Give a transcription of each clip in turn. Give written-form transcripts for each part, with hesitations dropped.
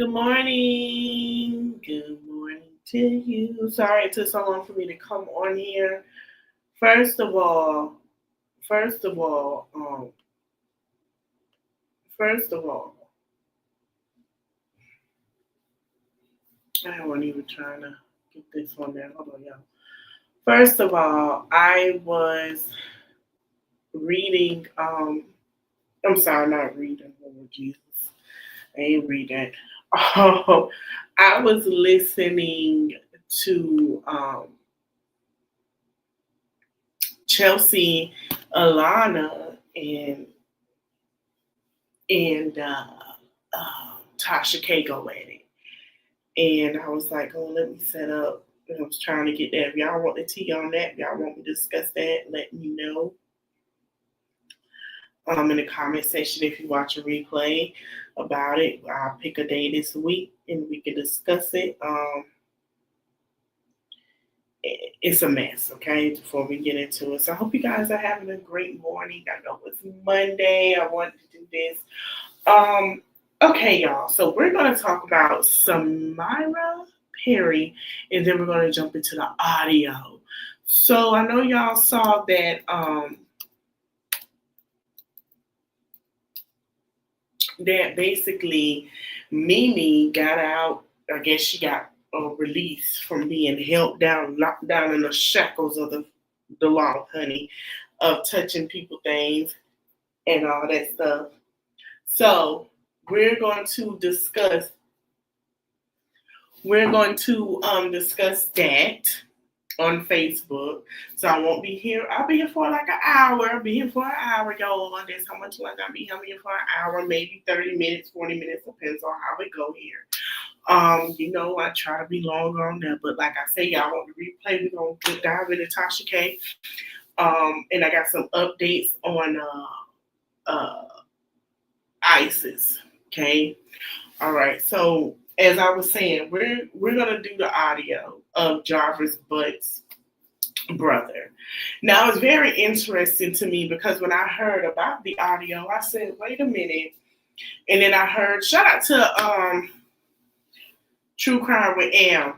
Good morning. Good morning to you. Sorry it took so long for me to come on here. First of all, first of all, um, first of all, I wasn't even trying to get this on there. Hold on, y'all. First of all, I was reading. I'm sorry, not reading. Oh Jesus, I ain't reading. Oh, I was listening to Chelsea, Alana, and Tasha K go at it. And I was like, oh, let me set up. And I was trying to get that. If y'all want the tea on that, if y'all want me to discuss that, let me know in the comment section if you watch a replay about it. I'll pick a day this week and we can discuss it. It's a mess, okay, before we get into it. So I hope you guys are having a great morning. I know it's Monday. I wanted to do this. Okay, y'all. So we're going to talk about Samira Perry, and then we're going to jump into the audio. So I know y'all saw that basically Mimi got out. I guess she got released from being held down, locked down in the shackles of the law, honey, of touching people things and all that stuff. So we're going to discuss discuss that on Facebook. So I won't be here. I'll be here for like an hour. I'll be here for an hour, y'all. That's how much longer I'll be here for an hour, maybe 30 minutes, 40 minutes, depends on how we go here. I try to be longer on that, but like I say, y'all want the replay, we're gonna dive into Tasha K. And I got some updates on uh ISIS. Okay. All right. So as I was saying, we're gonna do the audio of Jarvis Butt's brother. Now it's very interesting to me because when I heard about the audio, I said, wait a minute. And then I heard shout out to True Crime with Am.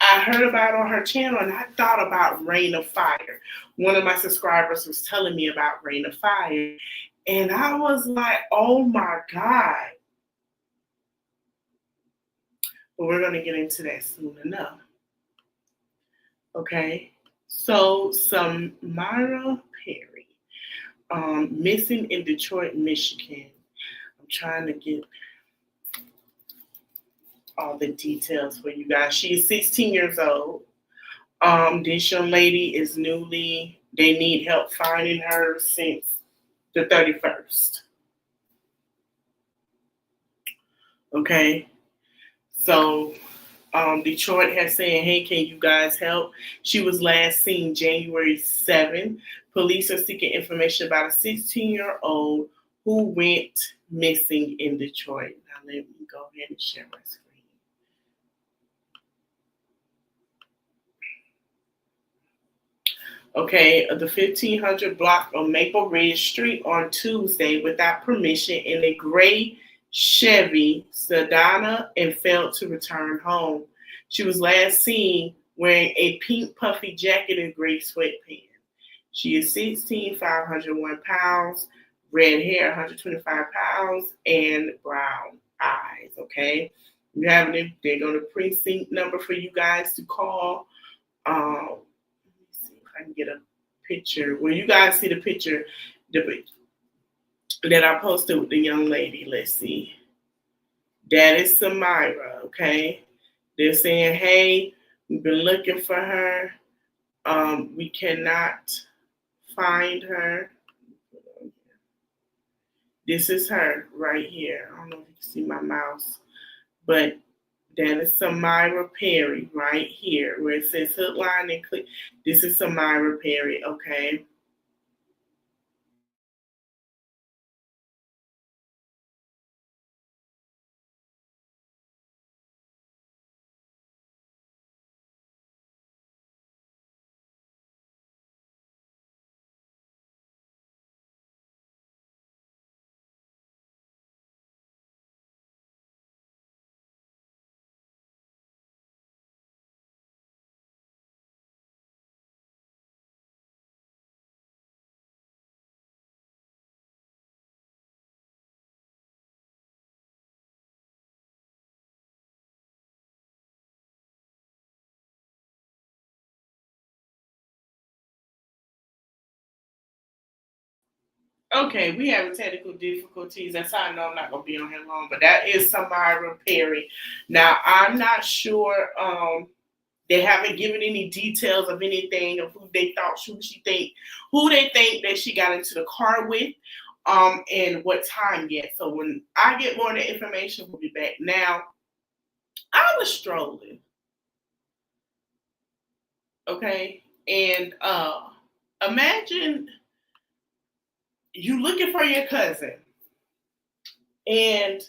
I heard about it on her channel and I thought about Rain of Fire. One of my subscribers was telling me about Rain of Fire. And I was like, oh my God. But we're going to get into that soon enough. Okay. So, Samira Perry, missing in Detroit, Michigan. I'm trying to get all the details for you guys. She is 16 years old. This young lady is they need help finding her since the 31st. Okay. So Detroit has saying, hey, can you guys help? She was last seen January 7th. Police are seeking information about a 16-year-old who went missing in Detroit. Now let me go ahead and share my screen. Okay, the 1500 block of Maple Ridge Street on Tuesday without permission in a gray Chevy Sedona and failed to return home. She was last seen wearing a pink puffy jacket and gray sweatpants. She is 16, 501 pounds, red hair, 125 pounds, and brown eyes. Okay, you have it. They're going to precinct number for you guys to call. See if I can get a picture. Well, you guys see the picture that I posted with the young lady. Let's see. That is Samira, okay? They're saying, hey, we've been looking for her. We cannot find her. This is her right here. I don't know if you can see my mouse, but that is Samira Perry right here where it says Hoodline and click. This is Samira Perry, okay? Okay, we having technical difficulties. That's how I know I'm not gonna be on here long. But that is Samira Perry. Now I'm not sure. They haven't given any details of anything of who they thought who they think that she got into the car with, and what time yet. So when I get more of the information, we'll be back. Now I was strolling, okay, and imagine you looking for your cousin, and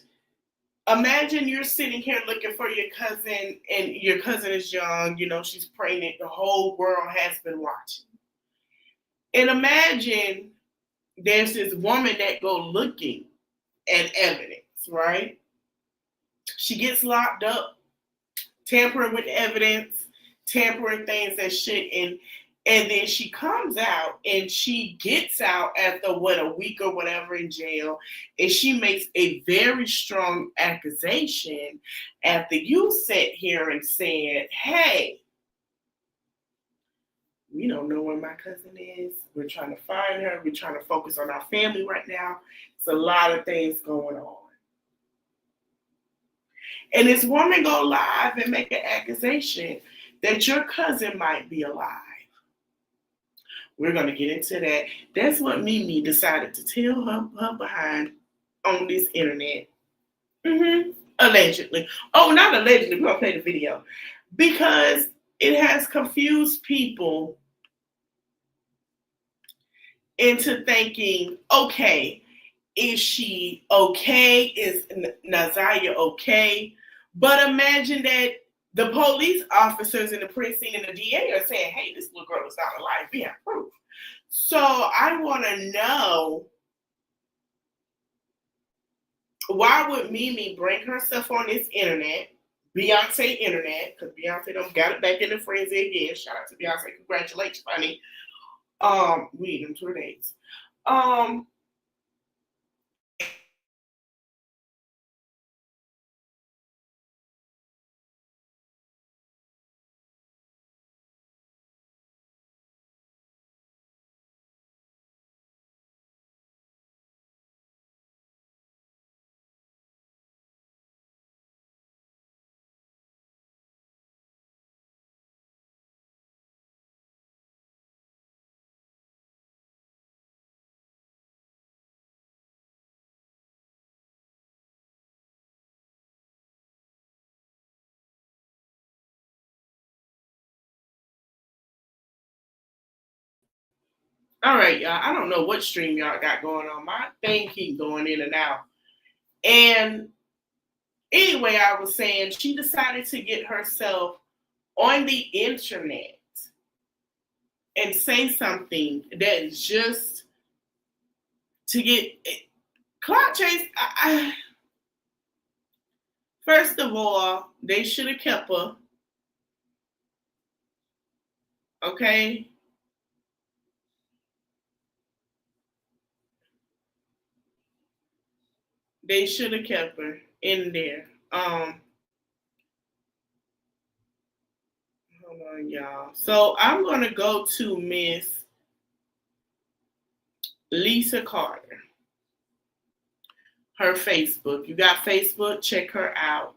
imagine you're sitting here looking for your cousin, and your cousin is young, she's pregnant, the whole world has been watching. And imagine there's this woman that go looking at evidence, right? She gets locked up, tampering with evidence, tampering things that shouldn't. And then she comes out and she gets out after a week or whatever in jail, and she makes a very strong accusation after you sat here and said, "Hey, we don't know where my cousin is. We're trying to find her. We're trying to focus on our family right now. It's a lot of things going on." And this woman go live and make an accusation that your cousin might be alive. We're going to get into that. That's what Mimi decided to tell her behind on this internet. Allegedly. Oh, not allegedly. We're going to play the video. Because it has confused people into thinking, okay, is she okay? Is Nazaya okay? But imagine that the police officers in the precinct and the DA are saying, hey, this little girl is not alive. We have proof. So I want to know, why would Mimi bring herself on this internet, Beyonce internet, because Beyonce done got it back in the frenzy again. Shout out to Beyonce. Congratulations, honey. We need them 2 days. All right, y'all. I don't know what stream y'all got going on. My thing keep going in and out. And anyway, I was saying she decided to get herself on the internet and say something that is just to get Clout chase. First of all, they should have kept her. Okay. They should have kept her in there. Hold on, y'all. So I'm gonna go to Miss Lisa Carter, her Facebook. You got Facebook? Check her out.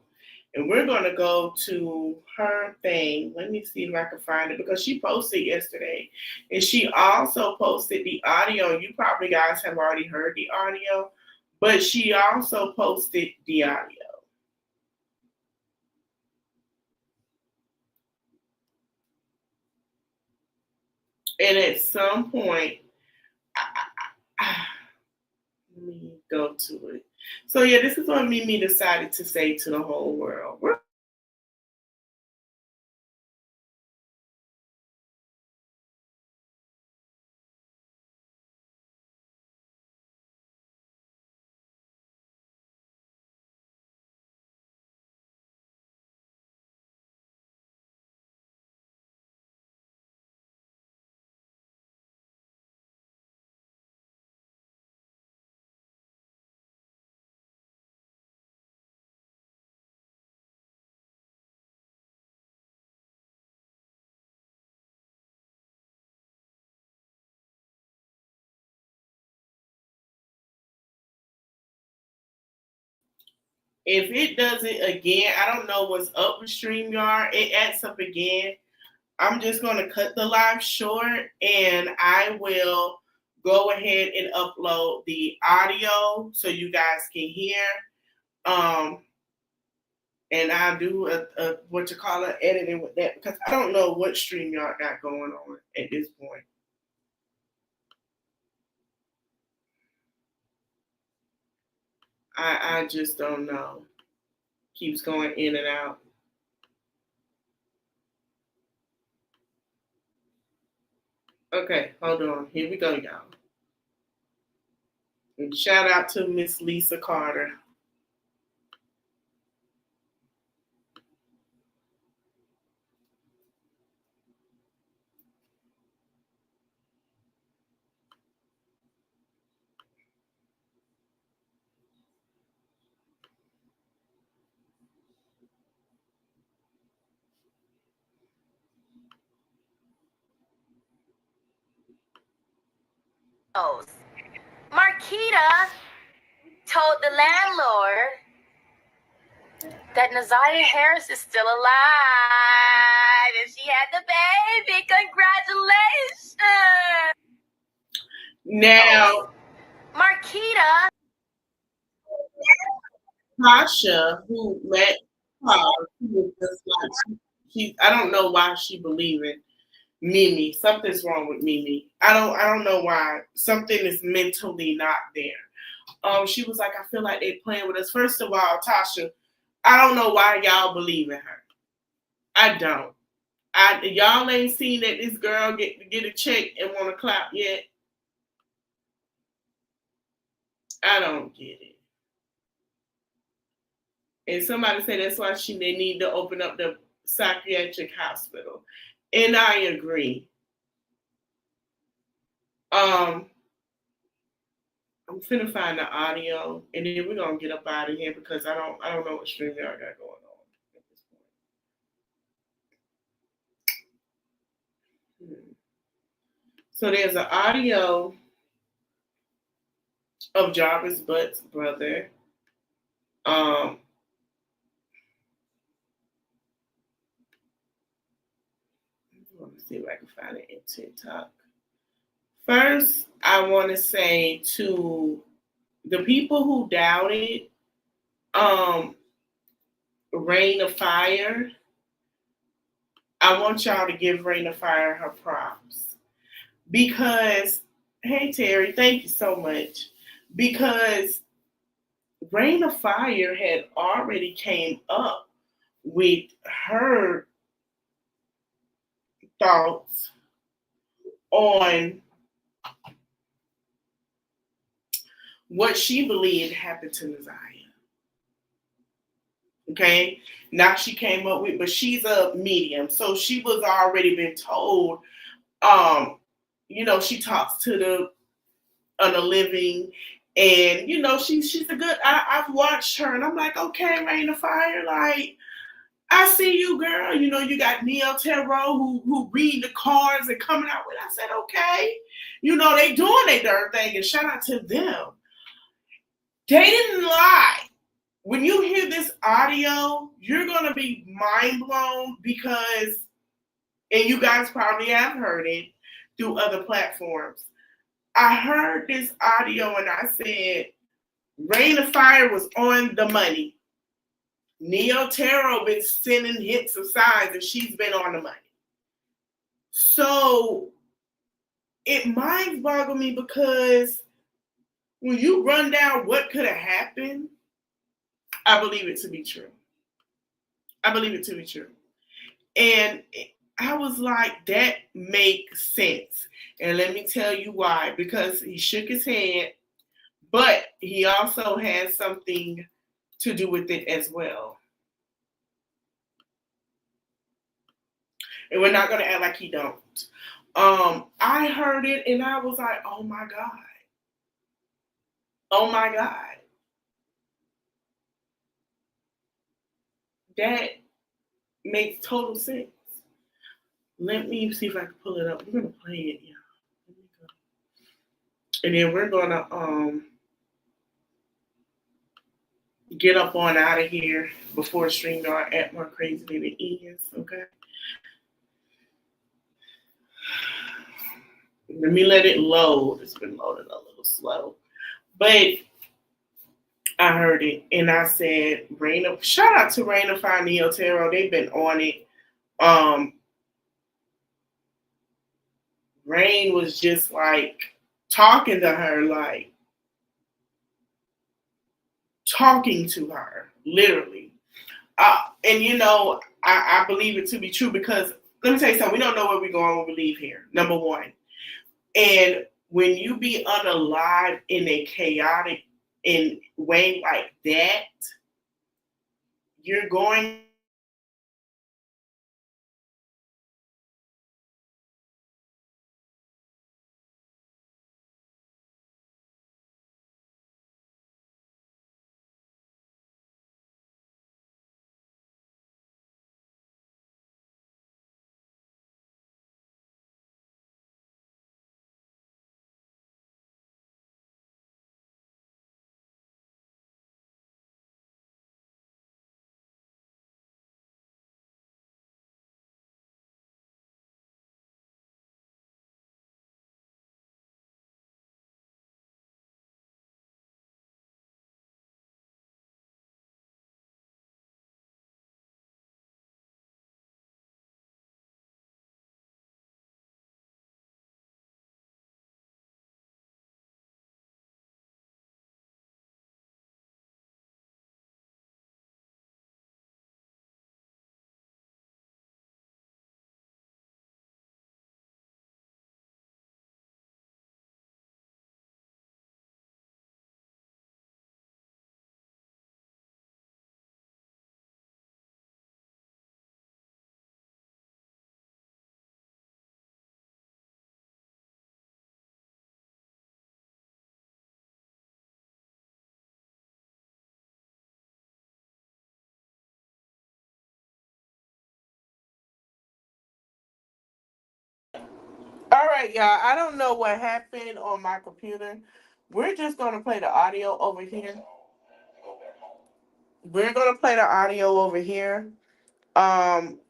And we're gonna go to her thing. Let me see if I can find it because she posted yesterday, and she also posted the audio. You probably guys have already heard the audio, but she also posted the audio. And at some point, let me go to it. So yeah, this is what Mimi decided to say to the whole world. If it does it again, I don't know what's up with StreamYard. It acts up again. I'm just going to cut the live short and I will go ahead and upload the audio so you guys can hear. And I'll do a what you call it, editing with that because I don't know what StreamYard got going on at this point. I just don't know. Keeps going in and out. Okay, hold on. Here we go, y'all. And shout out to Miss Lisa Carter. Marquita told the landlord that Nazaria Harris is still alive and she had the baby. Congratulations! Now, Marquita, Tasha, who met her, she was just like she I don't know why she believing Mimi. Something's wrong with Mimi. I don't know why. Something is mentally not there. She was like, I feel like they playing with us. First of all, Tasha, I don't know why y'all believe in her. I don't. Y'all ain't seen that this girl get a check and want to clap yet. I don't get it. And somebody said that's why they need to open up the psychiatric hospital. And I agree. I'm finna find the audio and then we're gonna get up out of here because I don't know what StreamYard got going on at this point. So there's an audio of Jarvis Butt's brother. Let me see if I can find it in TikTok. First, I want to say to the people who doubted Rain of Fire, I want y'all to give Rain of Fire her props. Because, hey Terry, thank you so much. Because Rain of Fire had already came up with her thoughts on what she believed happened to Nazaria. Okay, now she came up with, but she's a medium, so she was already been told. She talks to the living, and she's a good. I've watched her, and I'm like, okay, Rain of Fire, like I see you, girl. You got Neo Tarot who read the cards and coming out with. I said, okay, they doing their darn thing, and shout out to them. They didn't lie. When you hear this audio, you're gonna be mind blown because, and you guys probably have heard it through other platforms. I heard this audio and I said, Rain of Fire was on the money. Neo Tarot been sending hits of signs and she's been on the money. So it mind boggled me because when you run down what could have happened, I believe it to be true. I believe it to be true. And I was like, that makes sense. And let me tell you why. Because he shook his head, but he also has something to do with it as well. And we're not going to act like he don't. I heard it and I was like, oh my God. Oh my God. That makes total sense. Let me see if I can pull it up. We're going to play it, yeah. And then we're going to get up on out of here before StreamYard act more crazy than it is. Okay. Let me let it load. It's been loading a little slow. But I heard it and I said, Raina, shout out to Raina Fani Otero. They've been on it. Um, Rain was just like talking to her, like talking to her, literally. And you know, I believe it to be true because let me tell you something. We don't know where we're going when we leave here. Number one, and when you be unalive in a chaotic in way like that, you're going all right, y'all. I don't know what happened on my computer. We're just gonna play the audio over here. We're gonna play the audio over here. Um,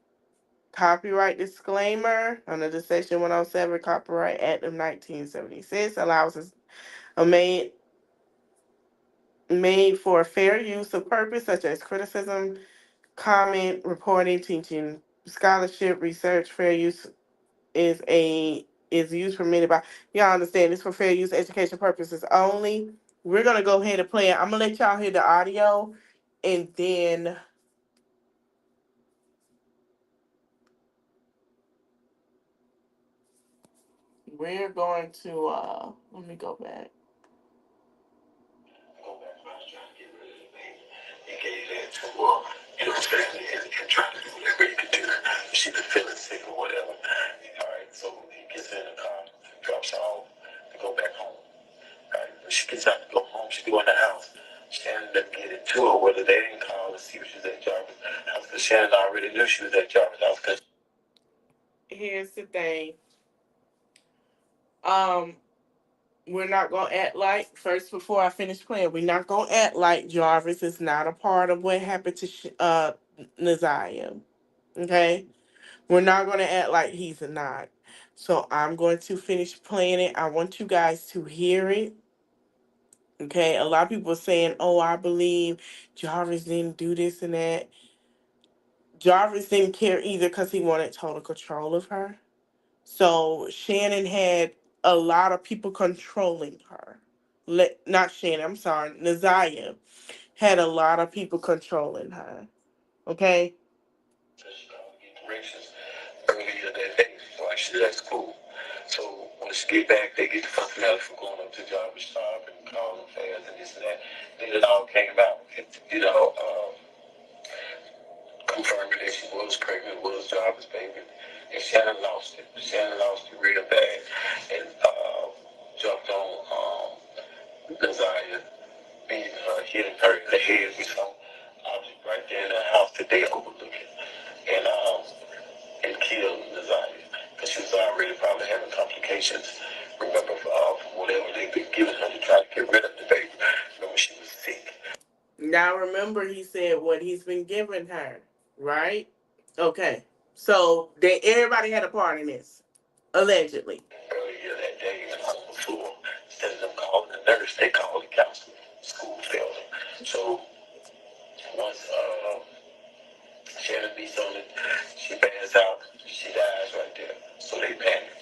Copyright disclaimer under the Section 107 Copyright Act of 1976 allows us a made for fair use of purpose such as criticism, comment, reporting, teaching, scholarship, research. Fair use is used permitted by y'all understand this for fair use education purposes only. We're gonna go ahead and play it. I'm gonna let y'all hear the audio and then we're going to let me go back. You know, especially and trying to do whatever he could do. She been feeling sick or whatever. All right, so he gets in the car, drops her off to go back home. All right, when she gets out to go home, she go in the house. Shannon doesn't get into her whether they didn't call to see if she was at Jarvis' house because Shannon already knew she was at Jarvis' house. Cause here's the thing. Um, we're not gonna act like first before I finish playing. We're not gonna act like Jarvis is not a part of what happened to Naziah. Okay, we're not gonna act like he's not. So I'm going to finish playing it. I want you guys to hear it. Okay, a lot of people are saying, "Oh, I believe Jarvis didn't do this and that." Jarvis didn't care either because he wanted total control of her. So Shannon had a lot of people controlling her. Not Shannon, I'm sorry, Naziah had a lot of people controlling her. Okay? Earlier that day, so actually that's cool. So when she get back, they get the functionality for going up to Jarvis' shop and calling fans and this and that. Then it all came out. You know, confirming that she was pregnant, was Jarvis' baby. And Shannon lost it. Shannon lost it real bad. And jumped on Naziah, beating her, hitting her in the head with some object right there in the house that they overlooking. And killed Naziah. Because she was already probably having complications. Remember, from whatever they've been giving her to try to get rid of the baby. Remember, she was sick. Y'all remember he said what he's been giving her, right? Okay. So they everybody had a part in this, allegedly. Earlier that day on the floor, instead of them calling the nurse, they called the counselor. School failed them. So once Shannon beats on it, she passes out, she dies right there. So they panic.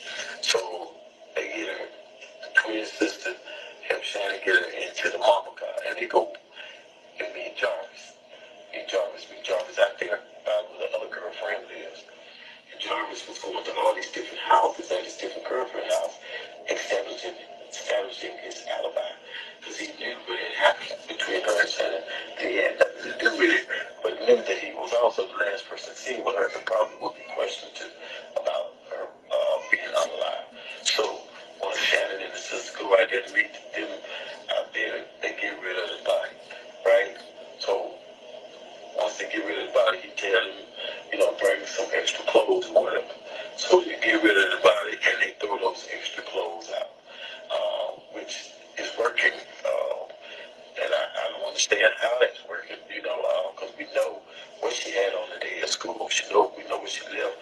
So they get her, the twin sister, help Shannon get her into the mama car, and they go and meet Jarvis. Meet Jarvis out there where the other girlfriend lives. And Jarvis was going to all these different houses at his different girlfriend house, establishing his alibi. Because he knew what had happened between her and Shannon. He had nothing to do with it, but knew that he was also the last person seen with her and probably would be questioned too about her being unalive. So once Shannon and his sister go out there to meet them out there, they get rid of the body, right? So once they get rid of the body, he tell them, bring some extra clothes or whatever. So you get rid of the body and they throw those extra clothes out, which is working. And I don't understand how that's working, because we know what she had on the day of school. We know what she left,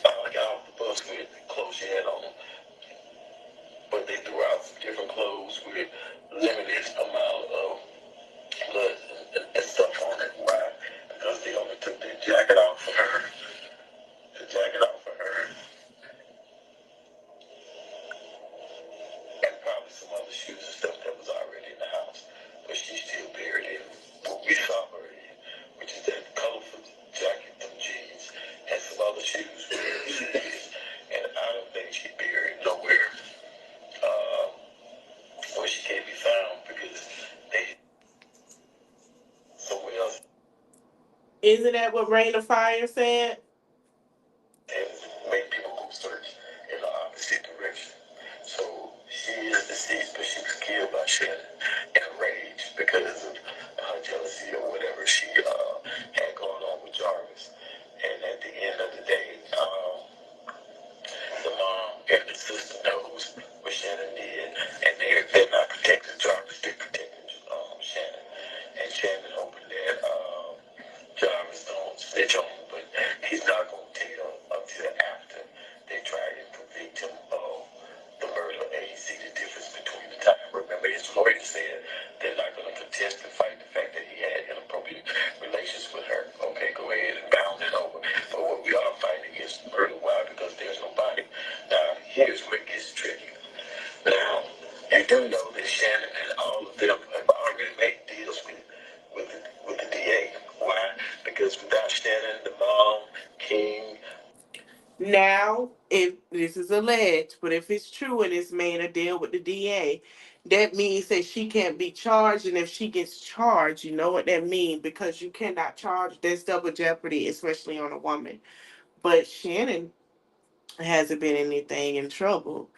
got off the bus with, clothes she had on. But they threw out different clothes with limited amount of blood and stuff on it. Why? Because they only took their jacket off for her. The jacket off for her. And probably some other shoes and stuff that was already in the house. But she's still buried in what we saw her in, which is that colorful jacket, them jeans, and some other shoes where she is. And I don't think she buried nowhere where she can't be found because they somewhere else. Isn't that what Rain of Fire said? And make people go search in the opposite direction. So she is deceased, but she was killed by Shannon in a rage because of her jealousy or whatever she had going on with Jarvis. And at the end of the day, the mom and the sister knows what Shannon did, and they're not protecting Jarvis, they're protecting Shannon. And Shannon hoping that Jarvis don't snitch on him, but he's not going to tell until after they try and convict him of the murder, and he see the difference between the time. Remember, his lawyer said they're not going to contest and fight the fact that he had inappropriate relations with her. Okay, go ahead and bound it over. But what we are fighting is murder. Why? Because there's no body. Now, here's where it gets tricky. Now, you do know that Shannon and all of them have already made deals with the DA. Why? Because without Shannon, the mom, King. Now, if this is alleged, but if it's true and it's made a deal with the DA, that means that she can't be charged. And if she gets charged, you know what that means, because you cannot charge. That's double jeopardy, especially on a woman. But Shannon hasn't been anything in trouble.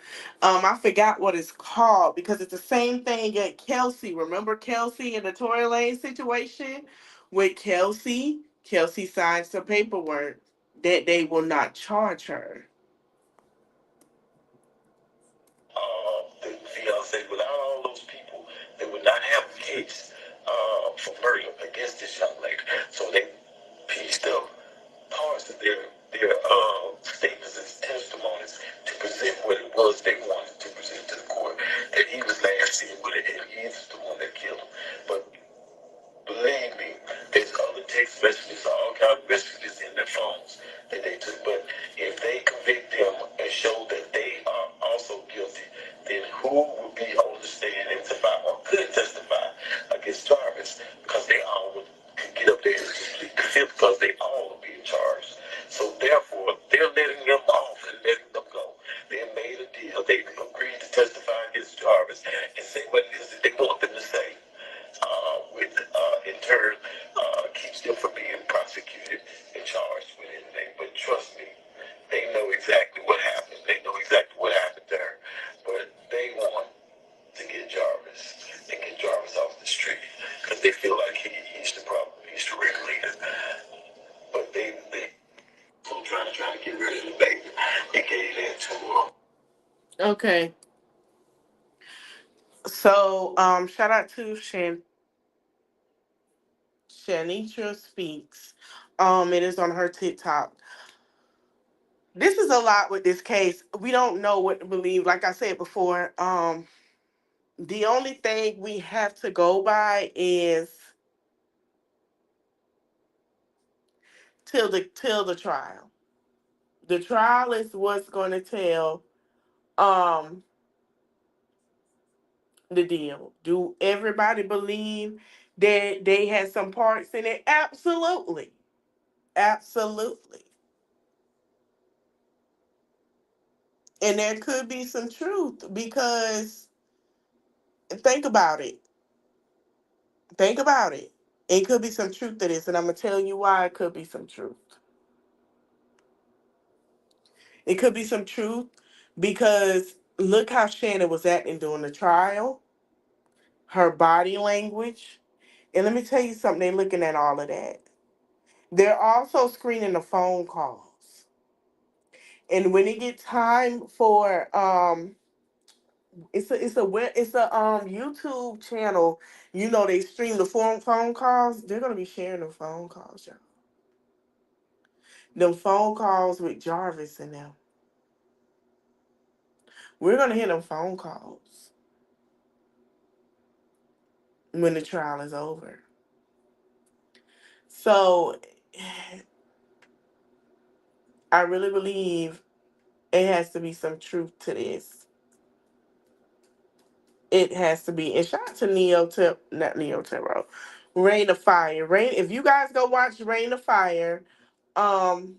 I forgot what it's called because it's the same thing at Kelsey. Remember Kelsey in the Tory Lane situation with Kelsey? Kelsey signed some paperwork that they will not charge her. The fiance, without all those people, they would not have a case for murder against this young lady. So they pieced up parts of their statements and testimonies to present what it was they wanted to present to the court. That he was last seen with it, and he's the one that killed him. But believe me, there's other text messages, all kind of messages in their phones that they took. But if they convict them and show that they are also guilty, then who would be on the stand and testify or could testify against Jarvis? Because they all could get up there and just plead the fifth because they all are being charged. So therefore, they're letting them off and letting them go. They made a deal. They agreed to testify against Jarvis and say what it is that they want them to say. With in turn keeps them from being prosecuted and charged with anything. But trust me, they know exactly what happened. They know exactly what happened to her. But they want to get Jarvis and get Jarvis off the street because they feel like he's the problem. He's the ringleader. But they so trying to get rid of the baby. They gave that to her. Okay. So, shout out to Shan. Shanitra Speaks. It is on her TikTok. This is a lot with this case. We don't know what to believe. Like I said before, the only thing we have to go by is till the trial. The trial is what's going to tell um the deal. Do everybody believe that they had some parts in it? Absolutely. Absolutely. And there could be some truth because think about it. Think about it. It could be some truth to this, and I'm gonna tell you why it could be some truth. It could be some truth because look how Shannon was acting during the trial, her body language. And let me tell you something, they're looking at all of that. They're also screening the phone calls. And when it gets time for it's a YouTube channel, they stream the phone calls, they're gonna be sharing the phone calls, y'all. Them phone calls with Jarvis and them. We're gonna hear them phone calls when the trial is over. So I really believe it has to be some truth to this. It has to be. And shout out to not Neo Terror, Rain of Fire. Rain. If you guys go watch Rain of Fire, um,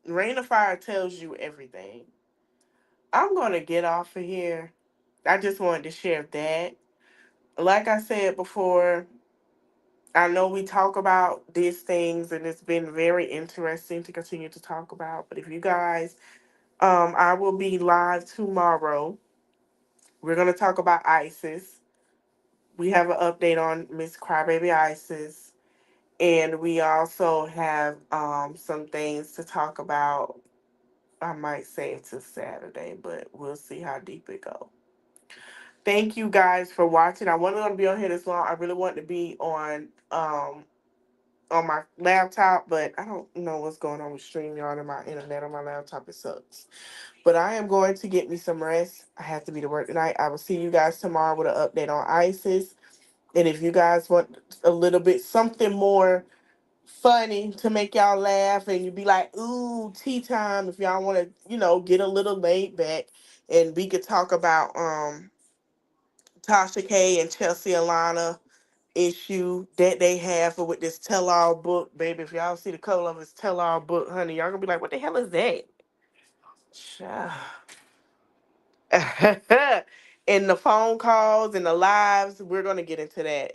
Rain of Fire tells you everything. I'm gonna get off of here. I just wanted to share that. Like I said before, I know we talk about these things, and it's been very interesting to continue to talk about. But if you guys, I will be live tomorrow. We're gonna talk about ISIS. We have an update on Miss Crybaby ISIS, and we also have some things to talk about. I might save to Saturday, but we'll see how deep it goes. Thank you guys for watching. I wasn't gonna be on here this long. I really wanted to be on my laptop, but I don't know what's going on with StreamYard and my internet on my laptop. It sucks. But I am going to get me some rest. I have to be to work tonight. I will see you guys tomorrow with an update on ISIS. And if you guys want a little bit something more funny to make y'all laugh and you be like, ooh, tea time, if y'all want to, get a little laid back and we could talk about Tasha K and Chelsea Alana issue that they have with this tell-all book, baby. If y'all see the cover of this tell-all book, honey, y'all gonna be like, what the hell is that? Child. And the phone calls and the lives, we're gonna get into that.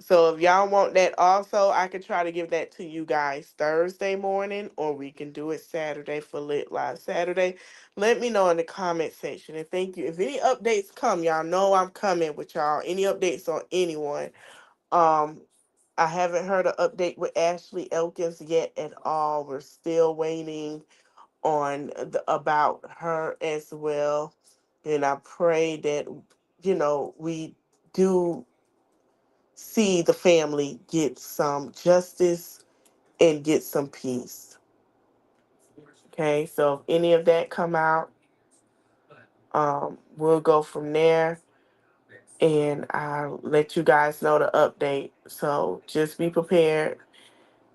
So if y'all want that also, I can try to give that to you guys Thursday morning, or we can do it Saturday for Lit Live Saturday. Let me know in the comment section. And thank you. If any updates come, y'all know I'm coming with y'all. Any updates on anyone. Um, I haven't heard an update with Ashley Elkins yet at all. We're still waiting on about her as well. And I pray that, we do see the family get some justice and get some peace. Okay, so if any of that come out, we'll go from there, and I'll let you guys know the update. So just be prepared.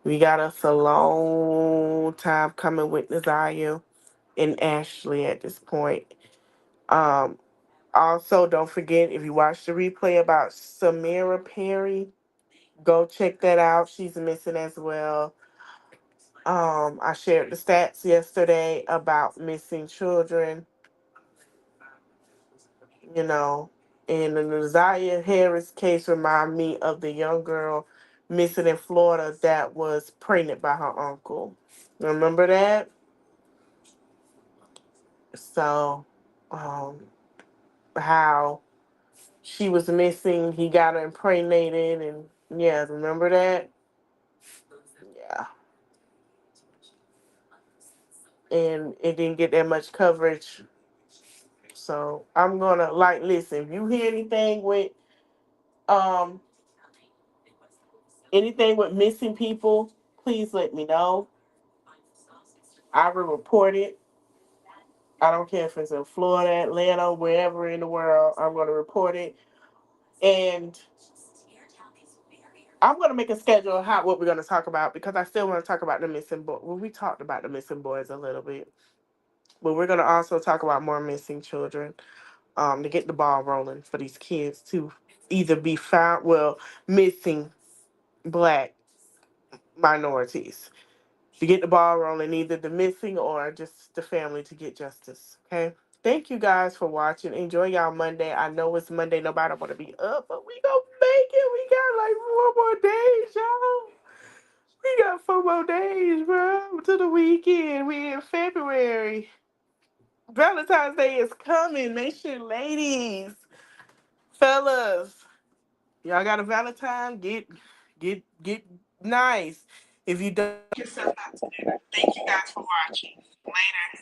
We got us a long time coming with Nazaria and Ashley at this point. Um, Also, don't forget, if you watch the replay about Samira Perry, go check that out. She's missing as well. I shared the stats yesterday about missing children, you know, and the Nazaria Harris case remind me of the young girl missing in Florida that was pregnant by her uncle. Remember that? So, how she was missing, he got her impregnated, and yeah, remember that? Yeah. And it didn't get that much coverage. So I'm gonna listen, if you hear anything with Um, Anything with missing people, please let me know. I will report it. I don't care if it's in Florida, Atlanta, wherever in the world. I'm going to report it, and I'm going to make a schedule of what we're going to talk about because I still want to talk about the missing boy. Well, we talked about the missing boys a little bit, but we're going to also talk about more missing children. To get the ball rolling for these kids to either be found, well, missing black minorities. To get the ball rolling, either the missing or just the family to get justice. Okay. Thank you guys for watching. Enjoy y'all Monday. I know it's Monday. Nobody want to be up, but we gonna make it. We got like 4 more days, y'all. We got 4 more days, bro, to the weekend. We in February. Valentine's Day is coming. Make sure, ladies, fellas, y'all got a Valentine. Get nice. If you don't, yourself out to dinner. Thank you guys for watching. Later.